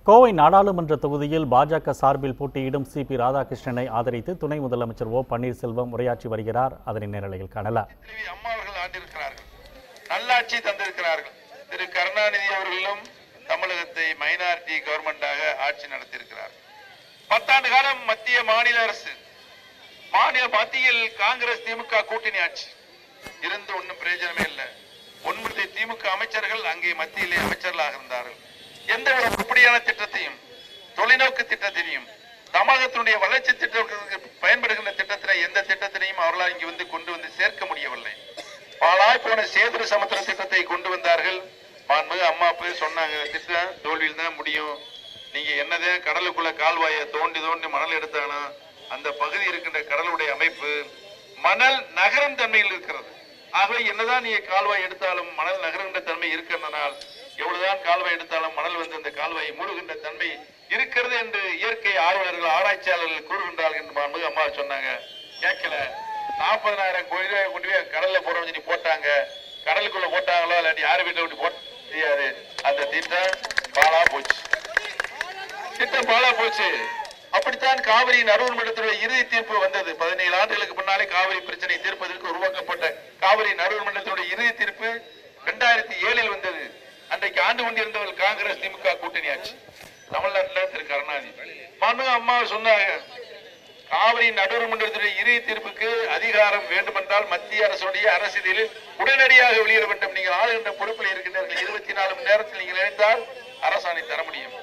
கோவை நாடாளுமன்ற தொகுதியில் பாஜக சார்பில் போட்டியிடும் சிபி ராதாகிருஷ்ணனை ஆதரித்து துணை முதலமைச்சர் ஓ பன்னீர்செல்வம் உரையாற்றி வருகிறார். அதனை நேரலையில் காணலாம். அம்மா அவர்கள் ஆண்டிருக்கிறார்கள், நல்லாட்சி தந்திருக்கிறார்கள். திரு கருணாநிதி அவர்களும் தமிழகத்தை மைனாரிட்டி கவர்மெண்டாக ஆட்சி நடத்தியிருக்கிறார். 10 ஆண்டு காலம் மத்திய மாநில அரசு, மத்தியில் காங்கிரஸ் திமுக கூட்டணி ஆட்சி இருந்து ஒன்றும் பிரயோஜனமே இல்லை. 9 திமுக அமைச்சர்கள் அங்கே மத்தியிலே அமைச்சர்களாக இருந்தார்கள். எந்த ஒரு உருப்படியான திட்டத்தையும், தொலைநோக்கு திட்டத்தினையும், தமிழகத்தினுடைய வளர்ச்சி திட்டத்திற்கு பயன்படுகின்ற திட்டத்தினை எந்த திட்டத்தினையும் அவர்களால் இங்கு வந்து கொண்டு வந்து சேர்க்க முடியவில்லை. பாழாய் போன சேதுரு சமுத்திர திட்டத்தை கொண்டு வந்தார்கள். மாண்புமிகு அம்மா போய் சொன்னாங்க, திட்டம் தோல்வியில் தான் முடியும். நீங்க என்னதான் கடலுக்குள்ள கால்வாயை தோண்டி தோண்டி மணல் எடுத்தாலும் அந்த பகுதி இருக்கின்ற கடலுடைய அமைப்பு மணல் நகரும் தன்மையில் இருக்கிறது. ஆகவே என்னதான் நீங்க கால்வாய் எடுத்தாலும் மணல் நகருகின்ற தன்மை இருக்கிறதுனால், எவ்வளவுதான் கால்வாய் எடுத்தாலும் மணல் வந்து அந்த கால்வாயை மூடுகின்ற தன்மை இருக்கிறது என்று இயற்கை ஆர்வலர்கள், ஆராய்ச்சியாளர்கள் கூறுகின்றார்கள் என்று மாண்புமிகு அம்மா சொன்னாங்க. கேட்கல. 40,000 கோடி ரூபாய் கொண்டு போய் கடல்ல போறவங்க போட்டாங்க. கடலுக்குள்ள போட்டாங்களோ இல்லாட்டி யாரு வீட்டை விட்டு போட்ட தெரியாது. அந்த திட்டம் பாழா போச்சு. அப்படித்தான் காவிரி நடுவர் மன்றத்துடைய இறுதி தீர்ப்பு வந்தது. 17 ஆண்டுகளுக்கு முன்னாலே காவிரி பிரச்சனை தீர்ப்பதற்கு உருவாக்கப்பட்ட காவிரி நடுவர் மன்றத்துடைய இறுதி தீர்ப்பு 2007 வந்தது. அன்றைக்கு ஆண்டு கொண்டிருந்தவர்கள் காங்கிரஸ் திமுக கூட்டணி ஆட்சி. தமிழ்நாட்டில் திரு கருணாநிதி மாண்புமிகு அம்மா சொன்னாங்க, காவிரி நடுவர் மன்றத்துடைய இறுதி தீர்ப்புக்கு அதிகாரம் வேண்டுமென்றால் மத்திய அரசுடைய அரசியலில் உடனடியாக வெளியிட வேண்டும். நீங்கள் ஆளுகின்ற பொறுப்பில் இருக்கின்றீர்கள். 24 மணி நேரத்தில் நீங்கள் நினைத்தால் அரசாணை தர முடியும்.